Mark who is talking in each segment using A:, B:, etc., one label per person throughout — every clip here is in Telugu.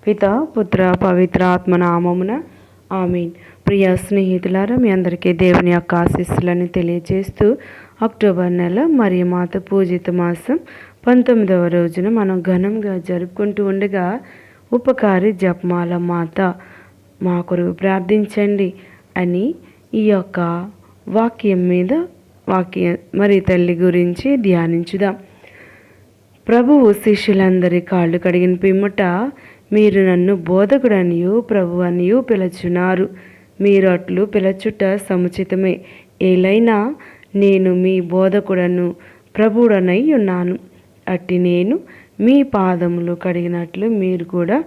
A: పిత పుత్ర పవిత్ర ఆత్మ నామమున ఆమీన్. ప్రియ స్నేహితులారా, మీ అందరికీ దేవుని యొక్క ఆశీస్సులని తెలియజేస్తూ అక్టోబర్ నెల మరియు మాత పూజిత మాసం 19వ రోజున మనం ఘనంగా జరుపుకుంటూ ఉండగా ఉపకారి జపమాల మాత మా కొరకు ప్రార్థించండి అని ఈ యొక్క వాక్యం మరి తల్లి గురించి ధ్యానించుదాం. ప్రభువు శిష్యులందరి కాళ్ళు కడిగిన పిమ్మట, మీరు నన్ను బోధకుడనియు ప్రభు అనియు పిలుచున్నారు. మీరు అట్లు పిలచుట సముచితమే. ఏలైనా నేను మీ బోధకుడను ప్రభువుడనై ఉన్నాను. అట్టి నేను మీ పాదములు కడిగినట్లు మీరు కూడా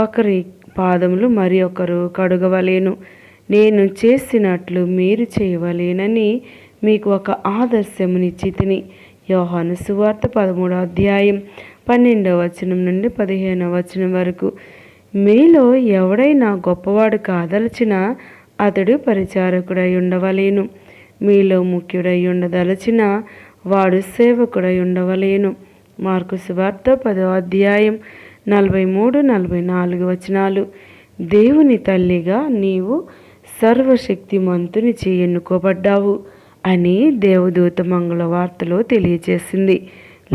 A: ఒకరి పాదములు మరి ఒకరు కడుగవలేను. నేను చేసినట్లు మీరు చేయవలేనని మీకు ఒక ఆదర్శమునిచ్చితిని. యోహాను సువార్త 13వ అధ్యాయం 12వ వచనం నుండి 15వ వచనం వరకు. మీలో ఎవడైనా గొప్పవాడు కాదలచిన అతడు పరిచారకుడై ఉండవలేను. మీలో ముఖ్యుడై ఉండదలచిన వాడు సేవకుడై ఉండవలేను. మార్కు సువార్త 10వ అధ్యాయం 43-44 వచనాలు. దేవుని తల్లిగా నీవు సర్వశక్తిమంతుని ఎన్నుకోబడ్డావు అని దేవదూత మంగళవార్తలో తెలియజేసింది.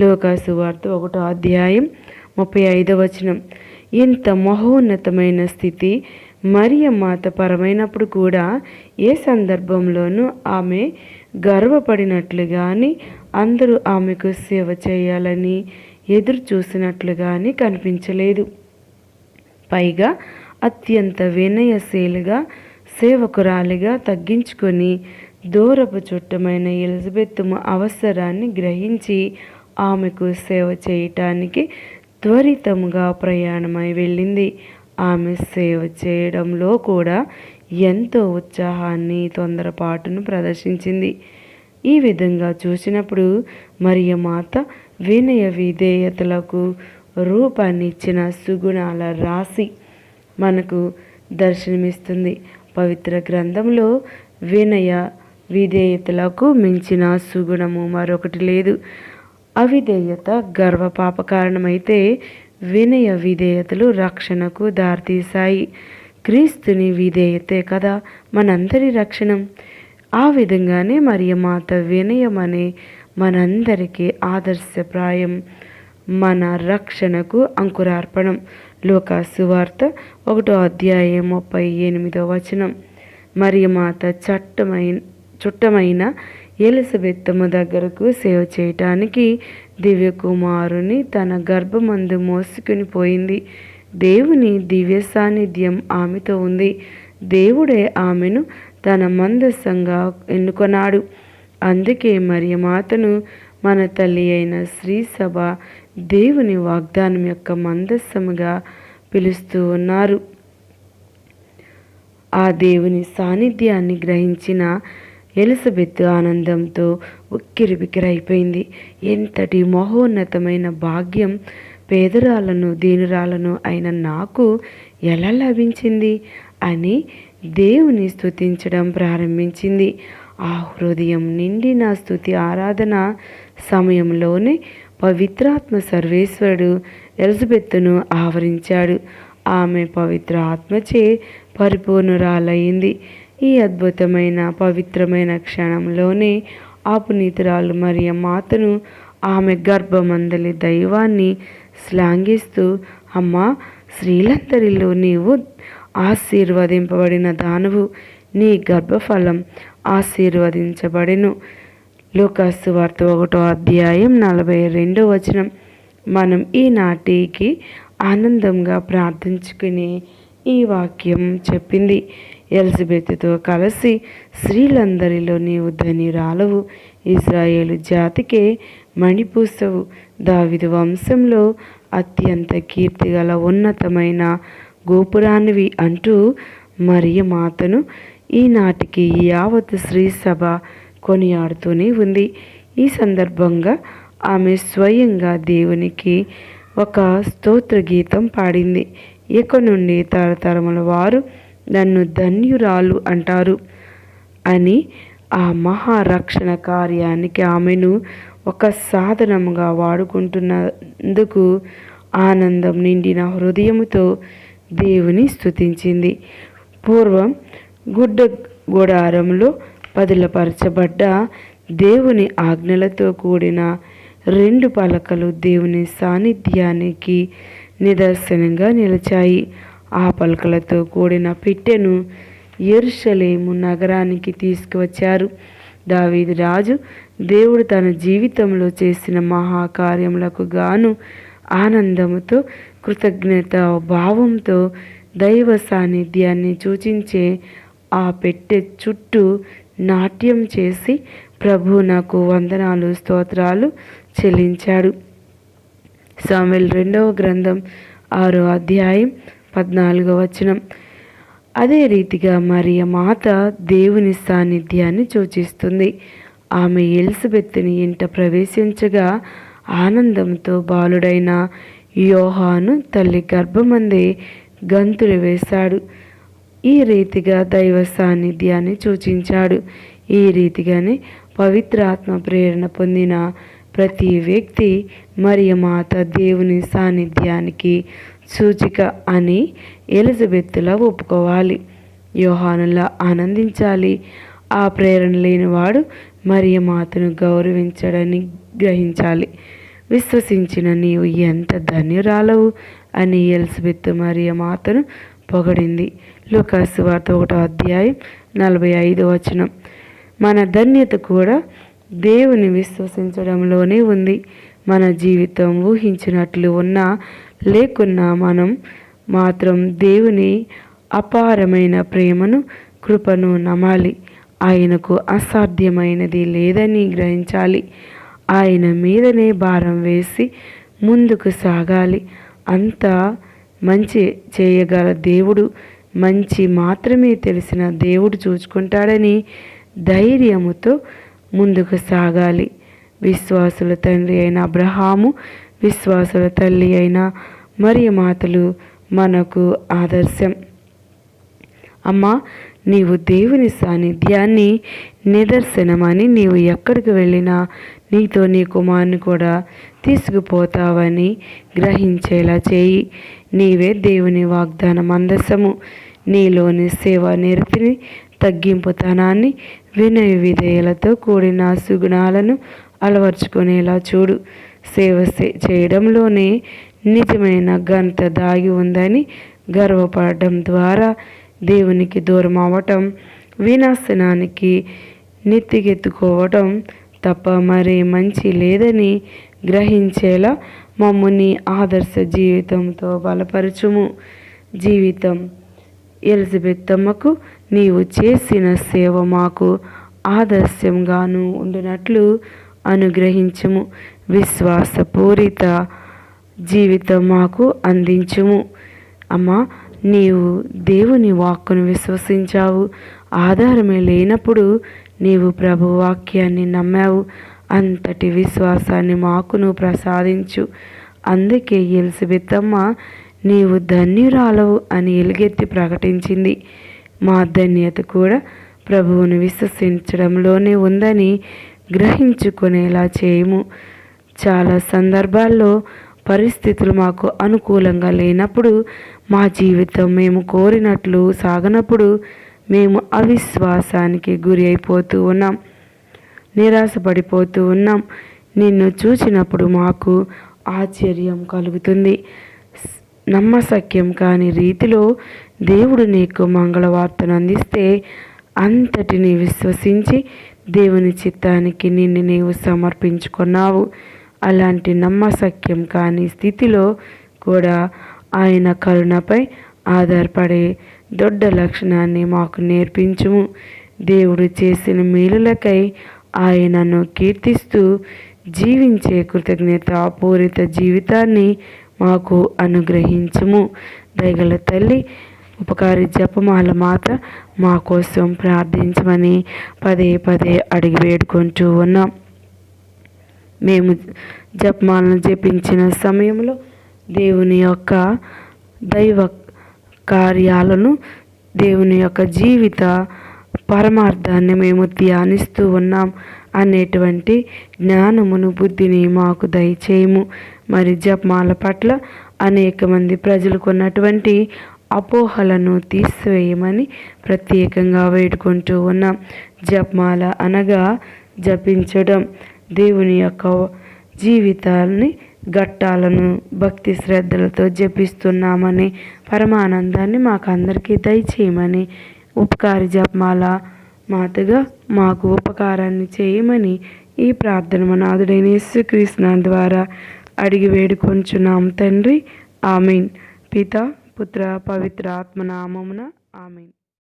A: లూకాసు వార్త 1వ అధ్యాయం 35వ వచనం. ఇంత మహోన్నతమైన స్థితి మరియమాత పరమైనప్పుడు కూడా ఏ సందర్భంలోనూ ఆమె గర్వపడినట్లు కానీ అందరూ ఆమెకు సేవ చేయాలని ఎదురు చూసినట్లు కానీ కనిపించలేదు. పైగా అత్యంత వినయశీలుగా సేవకురాలిగా తగ్గించుకొని దూరపు చుట్టమైన ఎలిజబెత్తు అవసరాన్ని గ్రహించి ఆమెకు సేవ చేయటానికి త్వరితముగా ప్రయాణమై వెళ్ళింది. ఆమె సేవ చేయడంలో కూడా ఎంతో ఉత్సాహాన్ని, తొందరపాటును ప్రదర్శించింది. ఈ విధంగా చూసినప్పుడు మరియమాత వినయ విధేయతలకు రూపాన్నిచ్చిన సుగుణాల రాశి మనకు దర్శనమిస్తుంది. పవిత్ర గ్రంథంలో వినయ విధేయతలకు మించిన సుగుణము మరొకటి లేదు. అవిధేయత గర్వపాప కారణమైతే వినయ విధేయతలు రక్షణకు దారితీశాయి. క్రీస్తుని విధేయతే కదా మనందరి రక్షణం. ఆ విధంగానే మరియమాత వినయం అనే మనందరికీ ఆదర్శప్రాయం, మన రక్షణకు అంకురార్పణం. లూకాసు వార్త 1వ అధ్యాయం 38వ వచనం. మరియమాత చుట్టమైన ఎలిజబెత్తమ్మ దగ్గరకు సేవ చేయటానికి దివ్యకుమారుని తన గర్భమందు మోసుకుని పోయింది. దేవుని దివ్య సాన్నిధ్యం ఆమెతో ఉంది. దేవుడే ఆమెను తన మందస్సంగా ఎన్నుకొన్నాడు. అందుకే మరియమాతను మన తల్లి అయిన శ్రీసభ దేవుని వాగ్దానం యొక్క మందస్సముగా పిలుస్తూ ఉన్నారు. ఆ దేవుని సాన్నిధ్యాన్ని గ్రహించిన ఎలిజబెత్ ఆనందంతో ఉక్కిరిబిక్కిరైపోయింది. ఎంతటి మహోన్నతమైన భాగ్యం పేదరాలను దీనురాలను అయిన నాకు ఎలా లభించింది అని దేవుని స్తుతించడం ప్రారంభించింది. ఆ హృదయం నిండిన స్తుతి ఆరాధన సమయంలోనే పవిత్రాత్మ సర్వేశ్వరుడు ఎలిజబెత్తును ఆవరించాడు. ఆమె పవిత్ర ఆత్మచే పరిపూర్ణురాలయ్యింది. ఈ అద్భుతమైన పవిత్రమైన క్షణంలోనే ఆ పునీతురాలు మరియమాతను ఆమె గర్భమందలి దైవాన్ని శ్లాఘిస్తూ, అమ్మా, స్త్రీలందరిలో నీవు ఆశీర్వదింపబడిన దానవు, నీ గర్భఫలం ఆశీర్వదించబడెను. లూకాసు వార్త 1వ అధ్యాయం 42వ వచనం. మనం ఈనాటికి ఆనందంగా ప్రార్థించుకునే ఈ వాక్యం చెప్పింది. ఎలిజబెత్తుతో కలిసి స్త్రీలందరిలో నీవు ధన్యురాలవు, ఇజ్రాయేలు జాతికే మణిపూసవు, దావీదు వంశంలో అత్యంత కీర్తిగల ఉన్నతమైన గోపురానివి అంటూ మరియమాతను ఈనాటికి యావత్ శ్రీసభ కొనియాడుతూనే ఉంది. ఈ సందర్భంగా ఆమె స్వయంగా దేవునికి ఒక స్తోత్ర గీతం పాడింది. ఇక నుండి తరతరముల వారు నన్ను ధన్యురాలు అంటారు అని ఆ మహారక్షణ కార్యానికి ఆమెను ఒక సాధనముగా వాడుకుంటున్నందుకు ఆనందం నిండిన హృదయముతో దేవుని స్తుతించింది. పూర్వం గుడ్డ గుడారంలో పదిలపరచబడ్డ దేవుని ఆజ్ఞలతో కూడిన 2 పలకలు దేవుని సాన్నిధ్యానికి నిదర్శనంగా నిలిచాయి. ఆ పలకలతో కూడిన పెట్టెను యెరూషలేము నగరానికి తీసుకువచ్చారు. దావీదు రాజు దేవుడు తన జీవితంలో చేసిన మహాకార్యములకు గాను ఆనందముతో, కృతజ్ఞత భావంతో దైవ సాన్నిధ్యాన్ని సూచించే ఆ పెట్టె చుట్టూ నాట్యం చేసి ప్రభు నాకు వందనాలు స్తోత్రాలు చెల్లించాడు. సామెల్ 2వ గ్రంథం 6వ అధ్యాయం 14వ వచనం. అదే రీతిగా మరియ మాత దేవుని సాన్నిధ్యాన్ని సూచిస్తుంది. ఆమె ఎలిజబెత్తుని ఇంట ప్రవేశించగా ఆనందంతో బాలుడైన యోహాను తల్లి గర్భమందే గంతులు వేశాడు. ఈ రీతిగా దైవ సాన్నిధ్యాన్ని సూచించాడు. ఈ రీతిగానే పవిత్రాత్మ ప్రేరణ పొందిన ప్రతి వ్యక్తి మరియ మాత దేవుని సాన్నిధ్యానికి సూచిక అని ఎలిజబెత్తులా ఒప్పుకోవాలి. యోహానులా ఆనందించాలి. ఆ ప్రేరణ లేనివాడు మరియ మాతను గౌరవించడని గ్రహించాలి. విశ్వసించిన నీవు ఎంత ధన్యురాలవు అని ఎలిజబెత్ మరియ మాతను పొగడింది. లూకాసు సువార్త 1వ అధ్యాయం 45వ వచనం. మన ధన్యత కూడా దేవుని విశ్వసించడంలోనే ఉంది. మన జీవితం ఊహించినట్లు ఉన్నా లేకున్నా మనం మాత్రం దేవుని అపారమైన ప్రేమను, కృపను నమ్మాలి. ఆయనకు అసాధ్యమైనది లేదని గ్రహించాలి. ఆయన మీదనే భారం వేసి ముందుకు సాగాలి. అంతా మంచి చేయగల దేవుడు, మంచి మాత్రమే తెలిసిన దేవుడు చూసుకుంటాడని ధైర్యముతో ముందుకు సాగాలి. విశ్వాసుల తండ్రి అయిన అబ్రహాము, విశ్వాసుల తల్లి అయిన మరియ మాతలు మనకు ఆదర్శం. అమ్మా, నీవు దేవుని సాన్నిధ్యాన్ని నిదర్శనమని నీవు ఎక్కడికి వెళ్ళినా నీతో నీ కుమారుని కూడా తీసుకుపోతావని గ్రహించేలా చేయి. నీవే దేవుని వాగ్దాన మందసము. నీలోని సేవా నిరతిని, తగ్గింపుతనాన్ని, వినయ విధేయలతో కూడిన సుగుణాలను అలవర్చుకునేలా చూడు. సేవ చేయడంలోనే నిజమైన ఘనత దాగి ఉందని గర్వపడడం ద్వారా దేవునికి దూరం అవ్వటం, వినాశనానికి నెత్తికెత్తుకోవటం తప్ప మరే మంచి లేదని గ్రహించేలా మమ్ముని ఆదర్శ జీవితంతో బలపరచుము. జీవితం ఎలిజబెత్తమ్మకు నీవు చేసిన సేవ మాకు ఆదర్శంగాను ఉండినట్లు అనుగ్రహించుము. విశ్వాసపూరిత జీవితం మాకు అందించుము. అమ్మా, నీవు దేవుని వాక్కును విశ్వసించావు. ఆధారమే లేనప్పుడు నీవు ప్రభు వాక్యాన్ని నమ్మావు. అంతటి విశ్వాసాన్ని మాకును ప్రసాదించు. అందుకే ఎలిజబెత్తమ్మ నీవు ధన్యురాలవు అని ఎలుగెత్తి ప్రకటించింది. మా ధన్యత కూడా ప్రభువును విశ్వసించడంలోనే ఉందని గ్రహించుకునేలా చేయము. చాలా సందర్భాల్లో పరిస్థితులు మాకు అనుకూలంగా లేనప్పుడు, మా జీవితం మేము కోరినట్లు సాగనప్పుడు మేము అవిశ్వాసానికి గురి అయిపోతూ ఉన్నాం, నిరాశపడిపోతూ ఉన్నాం. నిన్ను చూచినప్పుడు మాకు ఆశ్చర్యం కలుగుతుంది. నమ్మశక్యం కాని రీతిలో దేవుడు నీకు మంగళవార్తను అందిస్తే అంతటిని విశ్వసించి దేవుని చిత్తానికి నిన్ను నీవు సమర్పించుకున్నావు. అలాంటి నమ్మశక్యం కాని స్థితిలో కూడా ఆయన కరుణపై ఆధారపడే దొడ్డ లక్షణాన్ని మాకు నేర్పించుము. దేవుడు చేసిన మేలులకై ఆయనను కీర్తిస్తూ జీవించే కృతజ్ఞతాపూరిత జీవితాన్ని మాకు అనుగ్రహించుము. దయగల తల్లి, ఉపకారి జపమాల మాత మా కోసం ప్రార్థించమని పదే పదే అడిగి వేడుకుంటూ ఉన్నాం. మేము జపమాలను జపించిన సమయంలో దేవుని యొక్క దైవ కార్యాలను, దేవుని యొక్క జీవిత పరమార్థాన్ని మేము ధ్యానిస్తూ ఉన్నాం అనేటువంటి జ్ఞానమును, బుద్ధిని మాకు దయచేయము. మరి జపమాల పట్ల అనేక మంది ప్రజలకు ఉన్నటువంటి అపోహలను తీసివేయమని ప్రత్యేకంగా వేడుకుంటూ ఉన్నాం. జపమాల అనగా జపించడం, దేవుని యొక్క జీవితాన్ని ఘట్టాలను భక్తి శ్రద్ధలతో జపిస్తున్నామని పరమానందాన్ని మాకందరికీ దయచేయమని, ఉపకారి జపమాల మాతగా మాకు ఉపకారాన్ని చేయమని ఈ ప్రార్థన మనాథుడైన యేసుక్రీస్తు ద్వారా అడిగి వేడుకొంచున్నాం తండ్రి. ఆమేన్. పిత పుత్ర పవిత్ర ఆత్మ నామమున ఆమేన్.